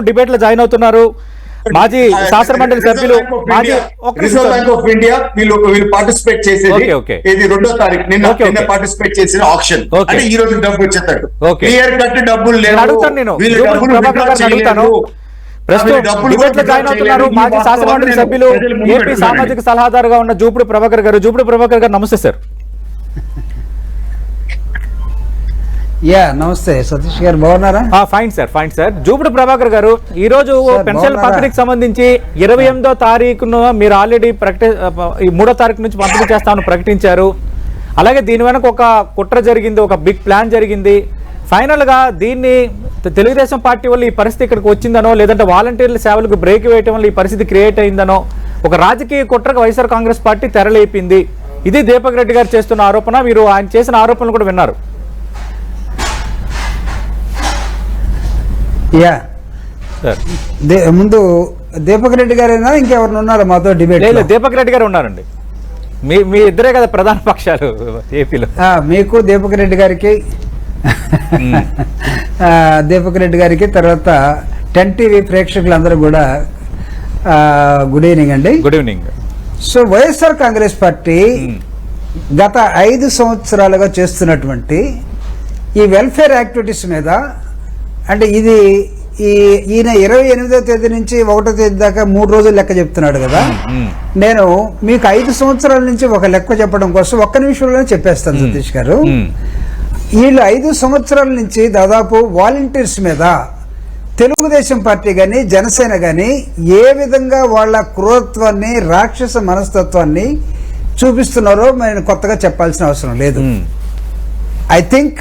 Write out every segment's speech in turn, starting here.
Debate లో join అవుతున్నారు మాజీ శాసన మండలి సభ్యులు మాజీ రిజర్వ్ బ్యాంక్ ఆఫ్ ఇండియా వీళ్ళు పార్టిసిపేట్ చేసేది ఇది 2వ తారీఖు నిన్న పార్టిసిపేట్ చేసిన ఆప్షన్ అంటే ఈ రోజు డబ్బు వచ్చేటట్టు క్లియర్ కట్ డబ్బులు లేవు వీళ్ళు డబ్బులు ప్రస్తుతం డిబేట్ లో జాయిన్ అవుతున్నారు మాజీ శాసన మండలి సభ్యులు ఏపీ సామాజిక సలహాదారుగా ఉన్న జూపుడు ప్రభాకర్ గారు. జూపుడు ప్రభాకర్ గారు నమస్తే సార్. నమస్తే సతీష్ గారు, బాగున్నారా? Fine sir, fine sir. Jupudi Prabhakar garu, ఈ రోజు పెన్షన్ పంపిణీకి సంబంధించి 28వ తారీఖున మీరు ఆల్రెడీ 3వ తారీఖు నుంచి పంపిణీ చేస్తామని ప్రకటించారు. అలాగే దీని వెనక ఒక కుట్ర జరిగింది, ఒక బిగ్ ప్లాన్ జరిగింది. ఫైనల్ గా దీన్ని తెలుగుదేశం పార్టీ వల్ల ఈ పరిస్థితి ఇక్కడికి వచ్చిందనో, లేదంటే వాలంటీర్ల సేవలకు బ్రేక్ వేయటం వల్ల ఈ పరిస్థితి క్రియేట్ అయిందనో, ఒక రాజకీయ కుట్రకు వైఎస్ఆర్ కాంగ్రెస్ పార్టీ తెరలేపింది. ఇది దీపక్ రెడ్డి గారు చేస్తున్న ఆరోపణ. మీరు ఆయన చేసిన ఆరోపణలు కూడా విన్నారు. ముందు దీపక్ రెడ్డి గారైనా ఇంకెవరిని ఉన్నారా మాతో డిబేట్? లేదు, దీపక్ రెడ్డి గారు ఉన్నారండి. మీ ఇద్దరే కదా ప్రధాన పక్షాలు ఏపీలో. మీకు దీపక్ రెడ్డి గారికి తర్వాత 10 టీవీ ప్రేక్షకులందరూ కూడా గుడ్ ఈవినింగ్ అండి. Good evening. So YSR Congress party గత 5 సంవత్సరాలుగా చేస్తున్నటువంటి ఈ వెల్ఫేర్ యాక్టివిటీస్ మీద, అంటే ఇది ఈయన 28వ తేదీ నుంచి 1వ తేదీ దాకా 3 రోజులు లెక్క చెప్తున్నాడు కదా. నేను మీకు 5 సంవత్సరాల నుంచి ఒక లెక్క చెప్పడం కోసం ఒక్క నిమిషంలోనే చెప్పేస్తాను సతీష్ గారు. వీళ్ళు 5 సంవత్సరాల నుంచి దాదాపు వాలంటీర్స్ మీద తెలుగుదేశం పార్టీ కానీ జనసేన కానీ ఏ విధంగా వాళ్ళ క్రూరత్వాన్ని, రాక్షస మనస్తత్వాన్ని చూపిస్తున్నారో నేను కొత్తగా చెప్పాల్సిన అవసరం లేదు. ఐ థింక్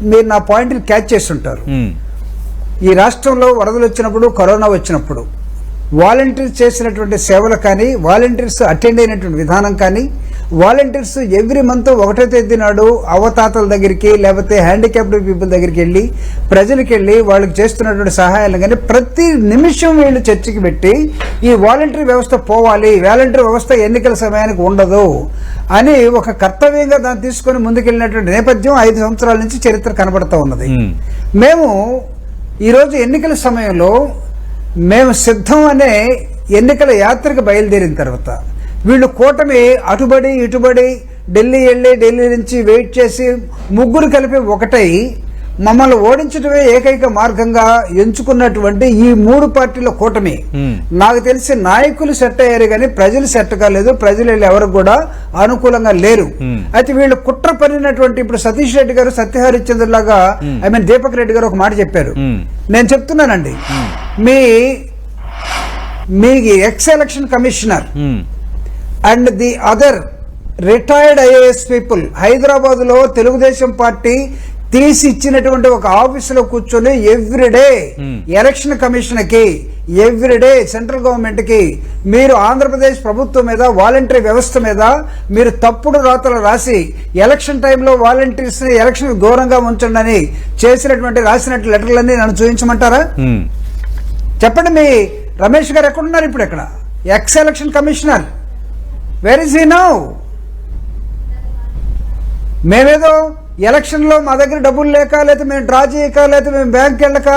మీరు నా పాయింట్ క్యాచ్ చేసి ఉంటారు. ఈ రాష్ట్రంలో వరదలు వచ్చినప్పుడు, కరోనా వచ్చినప్పుడు వాలంటీర్స్ చేసినటువంటి సేవలు కానీ, వాలంటీర్స్ అటెండ్ అయినటువంటి విధానం కానీ, వాలంటీర్స్ ఎవ్రీ మంత్ 1వ తేదీ నాడు అవతాతల దగ్గరికి లేకపోతే హ్యాండిక్యాప్డ్ పీపుల్ దగ్గరికి వెళ్ళి, ప్రజలకు వెళ్ళి వాళ్ళకి చేస్తున్నటువంటి సహాయాలు కానీ ప్రతి నిమిషం వీళ్ళు చర్చకి పెట్టి ఈ వాలంటీర్ వ్యవస్థ పోవాలి, వాలంటీర్ వ్యవస్థ ఎన్నికల సమయానికి ఉండదు అని ఒక కర్తవ్యంగా దాన్ని తీసుకొని ముందుకెళ్ళినటువంటి నేపథ్యం 5 సంవత్సరాల నుంచి చరిత్ర కనబడుతూ ఉన్నది. మేము ఈరోజు ఎన్నికల సమయంలో మేము సిద్ధం అనే ఎన్నికల యాత్రకు బయలుదేరిన తర్వాత వీళ్ళు కూటమి అటుబడి ఇటుబడి ఢిల్లీ వెళ్ళి, ఢిల్లీ నుంచి వెయిట్ చేసి ముగ్గురు కలిపి ఒకటై మమ్మల్ని ఓడించడమే ఏకైక మార్గంగా ఎంచుకున్నటువంటి ఈ 3 పార్టీల కూటమి నాకు తెలిసి నాయకులు సెట్ అయ్యారు కానీ ప్రజలు సెట్ కాలేదు. ప్రజలు ఎవరు కూడా అనుకూలంగా లేరు. అయితే వీళ్ళు కుట్ర పడినటువంటి ఇప్పుడు సతీష్ రెడ్డి గారు సత్యహరిశ్చంద్ర లాగా దీపక్ రెడ్డి గారు ఒక మాట చెప్పారు. నేను చెప్తున్నానండి, మీ ex election commissioner and the other retired IAS people Hyderabad లో తెలుగుదేశం పార్టీ తీసి ఇచ్చినటువంటి ఒక ఆఫీసులో కూర్చొని ఎవ్రీడే ఎలక్షన్ కమిషన్ కి, ఎవ్రీడే సెంట్రల్ గవర్నమెంట్ కి మీరు ఆంధ్రప్రదేశ్ ప్రభుత్వం మీద, వాలంటరీ వ్యవస్థ మీద మీరు తప్పుడు రాతలు రాసి ఎలక్షన్ టైంలో వాలంటీర్స్ ని ఎలక్షన్ దూరంగా ఉంచండి అని చేసినటువంటి రాసినట్టు లెటర్లన్నీ నన్ను చూపించమంటారా? చెప్పండి, మీ రమేష్ గారు ఎక్కడున్నారు ఇప్పుడు? ఎక్కడ X election commissioner? Where is he now? మేమేదో ఎలక్షన్ లో మా దగ్గర డబ్బులు లేక, లేకపోతే మేము డ్రా చేయక, లేకపోతే మేము బ్యాంక్ వెళ్ళక,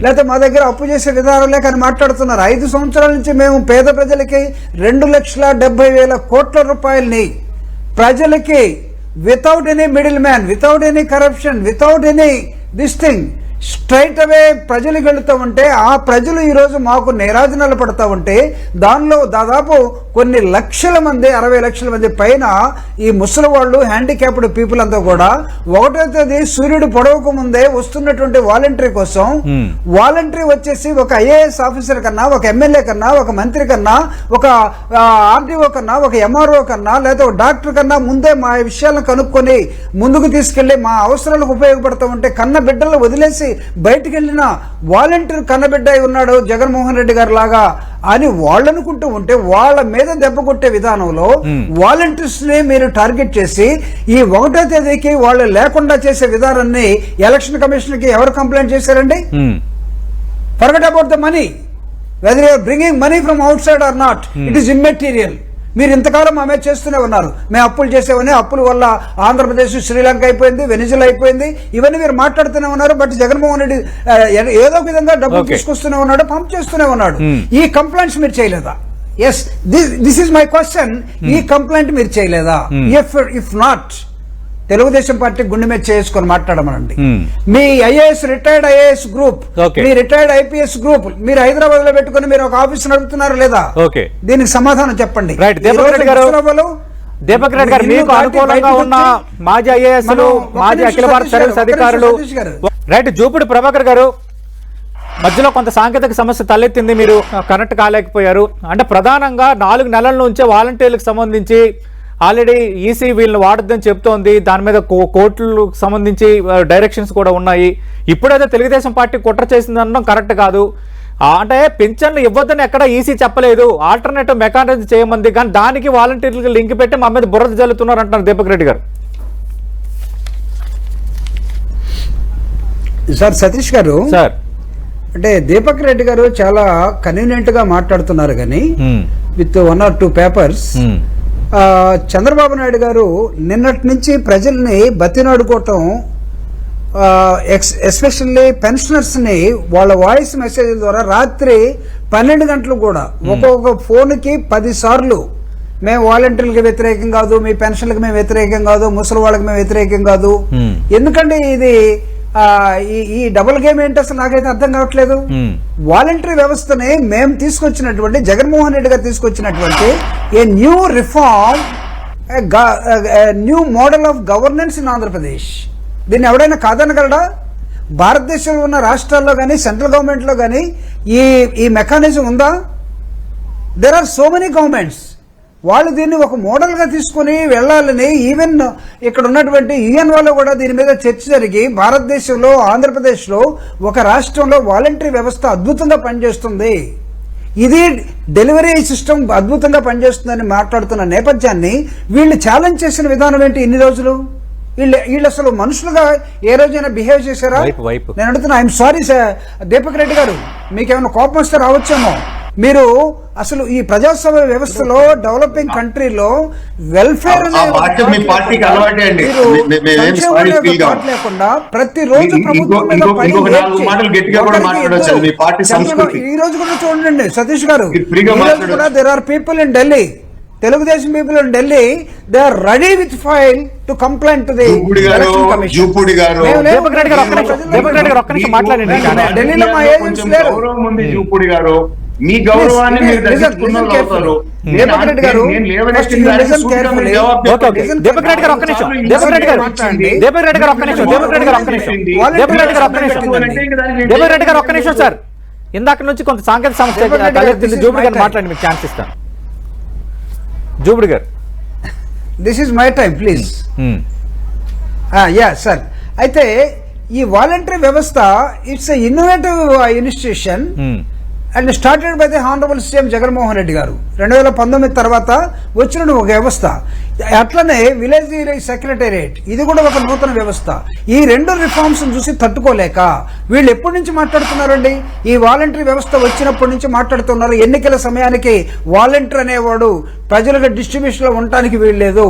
లేకపోతే మా దగ్గర అప్పు చేసే విధానం లేక అని మాట్లాడుతున్నారు. 5 సంవత్సరాల నుంచి మేము పేద ప్రజలకి 2,70,000 కోట్ల రూపాయలని ప్రజలకి without any middle man, without any corruption, without any this thing straight away ప్రజలకు వెళుతూ ఉంటే ఆ ప్రజలు ఈరోజు మాకు నీరాజనాలు పడతా ఉంటే దానిలో దాదాపు కొన్ని లక్షల మంది, 60 లక్షల మంది పైన ఈ ముసలి వాళ్ళు, హ్యాండిక్యాప్డ్ పీపుల్ అంతా కూడా 1వ తేదీ సూర్యుడు పొడవకు ముందే వస్తున్నటువంటి వాలంటరీ కోసం, వాలంటరీ వచ్చేసి ఒక ఐఏఎస్ ఆఫీసర్ కన్నా, ఒక ఎమ్మెల్యే కన్నా, ఒక మంత్రి కన్నా, ఒక ఆర్డీఓ కన్నా, ఒక ఎంఆర్ఓ కన్నా, లేదా ఒక డాక్టర్ కన్నా ముందే మా విషయాలను కనుక్కొని ముందుకు తీసుకెళ్లి మా అవసరాలకు ఉపయోగపడుతూ ఉంటే కన్న బిడ్డలు వదిలేసి బయటికి వెళ్ళిన వాలంటీర్ కన్నబిడ్డ ఉన్నాడు జగన్మోహన్ రెడ్డి గారు లాగా అని వాళ్ళు అనుకుంటూ ఉంటే వాళ్ళ మీద దెబ్బ కొట్టే విధానంలో వాలంటీర్స్ ని మీరు టార్గెట్ చేసి ఈ 1వ తేదీకి వాళ్ళు లేకుండా చేసే విధానాన్ని ఎలక్షన్ కమిషన్ కి ఎవరు కంప్లైంట్ చేశారండి? Forget about the money, whether you are bringing money from outside or not, it is immaterial. మీరు ఇంతకాలం ఆమె చేస్తూనే ఉన్నారు. మేము అప్పులు చేసేవని, అప్పుల వల్ల ఆంధ్రప్రదేశ్ శ్రీలంక అయిపోయింది, వెనిజులా అయిపోయింది, ఇవన్నీ మీరు మాట్లాడుతూనే ఉన్నారు. బట్ జగన్మోహన్ రెడ్డి ఏదో ఒక విధంగా డబ్బులు తీసుకొస్తూనే ఉన్నాడు, పంప్ చేస్తూనే ఉన్నాడు. ఈ కంప్లైంట్స్ మీరు చేయలేదా? Yes, this is my question. ఈ కంప్లైంట్ మీరు చేయలేదా? ఇఫ్ నాట్, తెలుగుదేశం పార్టీ గుండె మీద చేసుకొని మాట్లాడమనండి. మీ రిటైర్డ్ ఐఏఎస్ గ్రూప్, మీ రిటైర్డ్ ఐపీఎస్ గ్రూప్ మీరు హైదరాబాద్ లో పెట్టుకుని మీరు ఒక ఆఫీస్ నడుపుతున్నారు లేదా? దీనికి సమాధానం చెప్పండి. దీపక్ రెడ్డి గారు, మీకు అనుకూలంగా ఉన్న మాజీ ఐఏఎస్లు, మాజీ అఖిల భారత సర్వీస్ అధికారులు, రైట్, జూపూడి ప్రభాకర్ గారు, మధ్యలో కొంత సాంకేతిక సమస్య తలెత్తింది, మీరు కనెక్ట్ కాలేకపోయారు. అంటే ప్రధానంగా 4 నెలల నుంచే వాలంటీర్లకు సంబంధించి ఆల్రెడీ ఈసీ వీళ్ళని వాడొద్దని చెప్తోంది. దాని మీద కోర్టులకు సంబంధించి డైరెక్షన్స్ కూడా ఉన్నాయి. ఇప్పుడైతే తెలుగుదేశం పార్టీ కుట్ర చేసిందనడం కరెక్ట్ కాదు. అంటే పింఛన్లు ఇవ్వద్దని ఎక్కడ ఈసీ చెప్పలేదు, ఆల్టర్నేటివ్ మెకానిజం చేయమంది. కానీ దానికి వాలంటీర్లకు లింక్ పెట్టి మా మీద బురద జల్లుతున్నారు అంటున్నారు దీపక్ రెడ్డి గారు. సార్ సతీష్ గారు, సార్ అంటే దీపక్ రెడ్డి గారు చాలా కన్వీనియంట్ గా మాట్లాడుతున్నారు కానీ with 1 or 2 papers. Chandrababu Naidu గారు నిన్నటి నుంచి ప్రజల్ని బతినాడుకోవటం, ఎస్పెషల్లీ పెన్షనర్స్ ని వాళ్ళ వాయిస్ మెసేజ్ ద్వారా రాత్రి 12 గంటలు కూడా ఒక్కొక్క ఫోన్ కి 10 సార్లు మేము వాలంటీర్లకి వ్యతిరేకం కాదు, మీ పెన్షన్లకు మేము వ్యతిరేకం కాదు, ముసలి వాళ్ళకి మేము వ్యతిరేకం కాదు. ఎందుకంటే ఇది ఈ డబుల్ గేమ్ ఏంటి అసలు నాకైతే అర్థం కావట్లేదు. వాలంటరీ వ్యవస్థని మేము తీసుకొచ్చినటువంటి, జగన్మోహన్ రెడ్డి గారు తీసుకొచ్చినటువంటి a new reform, new model of governance in Andhra Pradesh. దీన్ని ఎవడైనా కాదనగలడా? భారతదేశంలో ఉన్న రాష్ట్రాల్లో కానీ సెంట్రల్ గవర్నమెంట్ లో కానీ ఈ మెకానిజం ఉందా? There are so many governments. వాళ్ళు దీన్ని ఒక మోడల్ గా తీసుకుని వెళ్లాలని, ఈవెన్ ఇక్కడ ఉన్నటువంటి యుఎన్ వాళ్ళు కూడా దీని మీద చర్చ జరిగి భారతదేశంలో, ఆంధ్రప్రదేశ్ లో ఒక రాష్ట్రంలో వాలంటరీ వ్యవస్థ అద్భుతంగా పనిచేస్తుంది, ఇది డెలివరీ సిస్టమ్ అద్భుతంగా పనిచేస్తుందని మాట్లాడుతున్న నేపథ్యాన్ని వీళ్ళు ఛాలెంజ్ చేసిన విధానం ఏంటి ఇన్ని రోజులు? వీళ్ళు అసలు మనుషులుగా ఏ రోజైనా బిహేవ్ చేశారా? నేను అడుగుతున్నా. I'm sorry sir Deepak Reddy గారు, మీకేమైనా కోపం వస్తే రావచ్చేమో. మీరు అసలు ఈ ప్రజాస్వామ్య వ్యవస్థలో, డెవలపింగ్ కంట్రీలో వెల్ఫేర్ లేకుండా ప్రతిరోజు ఈ రోజు కూడా చూడండి సతీష్ గారు, కూడా there are people in Delhi, Telugu Desam people in Delhi, they are ready with file to complaint to the election commission. ఢిల్లీలో మా ఏజెంట్స్ లేరు. మీ గౌరవాన్ని మీరు దర్శించుకున్నారు. దీపక్ రెడ్డి గారు ఒక్క నిమిషం సార్, ఇందాక నుంచి కొంత సాంకేతిక సమస్య జూపిడి గారు మాట్లాడి మీకు ఛాన్స్ ఇస్తాను. జూపిడి గారు, this is my time please. Yeah sir, అయితే ఈ వాలంటరీ వ్యవస్థ it's a innovative institution and started by the honourable CM Jaganmohan Reddy గారు 2019 తర్వాత వచ్చిన ఒక వ్యవస్థ. అట్లనే విలేజ్ సెక్రటేరియట్, ఇది కూడా ఒక నూతన వ్యవస్థ. ఈ 2 రిఫార్మ్స్ చూసి తట్టుకోలేక వీళ్ళు ఎప్పటి నుంచి మాట్లాడుతున్నారండి? ఈ వాలంటరీ వ్యవస్థ వచ్చినప్పటి నుంచి మాట్లాడుతున్నారు. ఎన్నికల సమయానికి వాలంటీర్ అనేవాడు ప్రజలకు డిస్ట్రిబ్యూషన్ లో ఉండటానికి వీల్లేదు,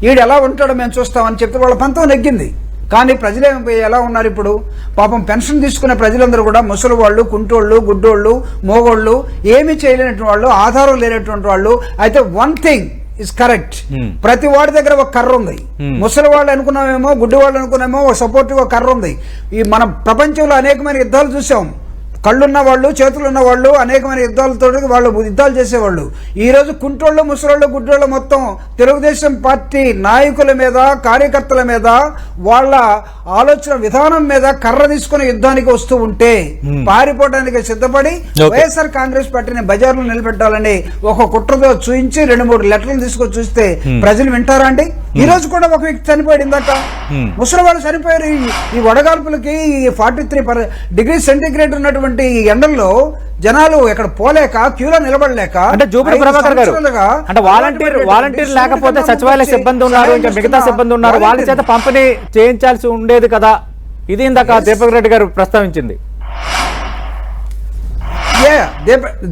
వీడు ఎలా ఉంటాడో మేము చూస్తామని చెప్పి వాళ్ళ పంతం నెగ్గింది. కానీ ప్రజలే ఎలా ఉన్నారు ఇప్పుడు? పాపం పెన్షన్ తీసుకునే ప్రజలందరూ కూడా ముసలి వాళ్ళు, కుంటోళ్ళు, గుడ్డోళ్ళు, మోగోళ్ళు, ఏమీ చేయలేనటువంటి వాళ్ళు, ఆధారం లేనటువంటి వాళ్ళు. అయితే వన్ థింగ్ ఇస్ కరెక్ట్, ప్రతి వాడి దగ్గర ఒక కర్ర ఉంది. ముసలి వాళ్ళు అనుకున్నామేమో, గుడ్డి వాళ్ళు అనుకున్నామో, ఒక సపోర్టివ్ కర్ర ఉంది. ఈ మనం ప్రపంచంలో అనేకమైన యుద్ధాలు చూసాం. కళ్ళున్న వాళ్ళు, చేతులున్న వాళ్ళు అనేకమైన యుద్ధాలతో వాళ్ళు యుద్ధాలు చేసేవాళ్ళు. ఈ రోజు కుంటోళ్ళు, ముసలోళ్ళు, గుడ్డోళ్ళు మొత్తం తెలుగుదేశం పార్టీ నాయకుల మీద, కార్యకర్తల మీద, వాళ్ళ ఆలోచన విధానం మీద కర్ర తీసుకుని యుద్ధానికి వస్తూ ఉంటే పారిపోవడానికి సిద్ధపడి వైఎస్ఆర్ కాంగ్రెస్ పార్టీని బజార్లో నిలబెట్టాలని ఒక కుట్రతో చూయించి 2-3 లెటర్లు తీసుకొని చూస్తే ప్రజలు వింటారా అండి? ఈ రోజు కూడా ఒక వ్యక్తి చనిపోయాడు. ఇందాక ముసలి వాళ్ళు చనిపోయారు. ఈ వడగాల్పులకి 43 డిగ్రీ సెంటీగ్రేడ్ ఉన్నటువంటి ఈ ఎండల్లో జనాలు ఎక్కడ పోలేక, క్యూలో నిలబడలేక, అంటే జూపిడి ప్రభాకర్ గారు, అంటే వాలంటీర్ లేకపోతే సచివాలయ సిబ్బంది ఉన్నారు, ఇంకా మిగతా సిబ్బంది ఉన్నారు, వాళ్ళ చేత పంపిణీ చేయించాల్సి ఉండేది కదా. ఇది ఇందాక దీపక్ రెడ్డి గారు ప్రస్తావించింది.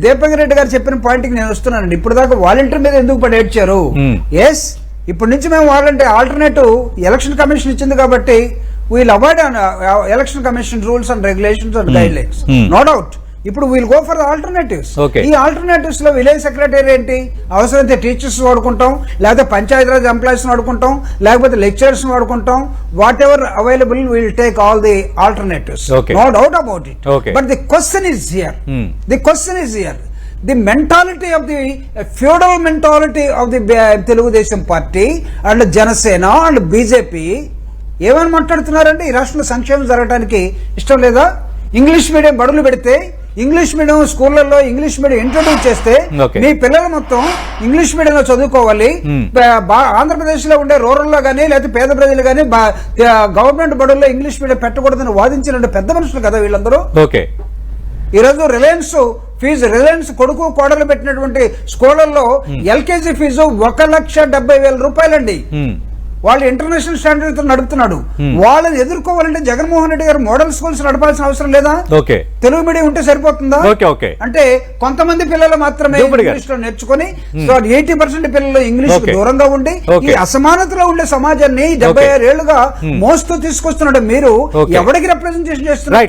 దీపక్ రెడ్డి గారు చెప్పిన పాయింట్కి నేను వస్తున్నానండి. ఇప్పుడు దాకా వాలంటీర్ మీద ఎందుకు పడి ఏడ్చారు? ఎస్, ఇప్పటి నుంచి మేము వాలంటీర్ ఆల్టర్నేటివ్ ఎలక్షన్ కమిషన్ ఇచ్చింది కాబట్టి we'll avoid election commission rules and regulations and guidelines, no doubt. ఇప్పుడు వీల్ గో ఫర్ ఆల్టర్నేటివ్స్. ఈ ఆల్టర్నేటివ్స్ లో విలేజ్ సెక్రటరీ ఏంటి, అవసరమైతే టీచర్స్ వాడుకుంటాం, లేకపోతే పంచాయతీరాజ్ ఎంప్లాయీస్ వాడుకుంటాం, లేకపోతే లెక్చరర్స్ వాడుకుంటాం. Whatever available will take all the alternatives, no doubt about it. But the question is here, the mentality of the feudal mentality of the Telugudesam party and Janasena and BJP ఏమని మాట్లాడుతున్నారంటే ఈ రాష్ట్రంలో సంక్షేమం జరగడానికి ఇష్టం లేదా? English medium బడులు పెడితే, ఇంగ్లీష్ మీడియం స్కూళ్లలో ఇంగ్లీష్ మీడియం ఇంట్రొడ్యూస్ చేస్తే మీ పిల్లలు మొత్తం ఇంగ్లీష్ మీడియంలో చదువుకోవాలి. ఆంధ్రప్రదేశ్ లో ఉండే రూరల్ లో గానీ లేకపోతే పేద ప్రజలు గానీ గవర్నమెంట్ బడుల్లో ఇంగ్లీష్ మీడియం పెట్టకూడదని వాదించిన పెద్ద మనుషులు కదా వీళ్ళందరూ. ఈ రోజు రిలయన్స్ కొడుకు కోడలు పెట్టినటువంటి స్కూళ్లలో ఎల్కేజీ ఫీజు 1,70,000 రూపాయలండి. వాళ్ళు ఇంటర్నేషనల్ స్టాండర్డ్ తో నడుపుతున్నాడు. వాళ్ళని ఎదుర్కోవాలంటే జగన్మోహన్ రెడ్డి గారు మోడల్ స్కూల్స్ నడపాల్సిన అవసరం లేదా? తెలుగు మీడియం ఉంటే సరిపోతుందా? అంటే కొంతమంది పిల్లలు మాత్రమే ఇంగ్లీష్ లో నేర్చుకుని 80% పిల్లలు ఇంగ్లీష్ దూరంగా ఉండి ఈ అసమానతలో ఉండే సమాజాన్ని 76 ఏళ్లుగా మోస్తూ తీసుకొస్తున్నాడు. మీరు ఎవరికి రిప్రజెంటేషన్ చేస్తున్నారు?